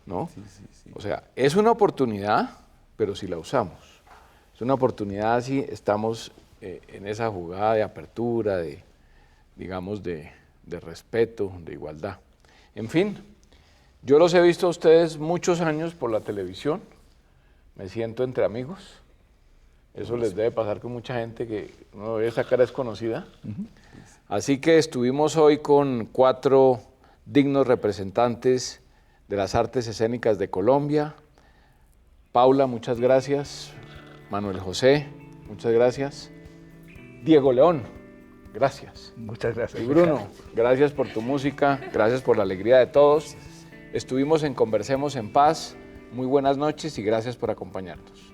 ¿no? Sí, sí, sí. O sea, es una oportunidad, pero si la usamos. Es una oportunidad si estamos en esa jugada de apertura, digamos, de respeto, de igualdad. En fin, yo los he visto a ustedes muchos años por la televisión, me siento entre amigos, eso les debe pasar con mucha gente que no ve esa cara desconocida. Así que estuvimos hoy con 4 dignos representantes de las artes escénicas de Colombia. Paula, muchas gracias. Manuel José, muchas gracias. Diego León, gracias. Muchas gracias. Y Bruno, gracias por tu música, gracias por la alegría de todos. Estuvimos en Conversemos en Paz. Muy buenas noches y gracias por acompañarnos.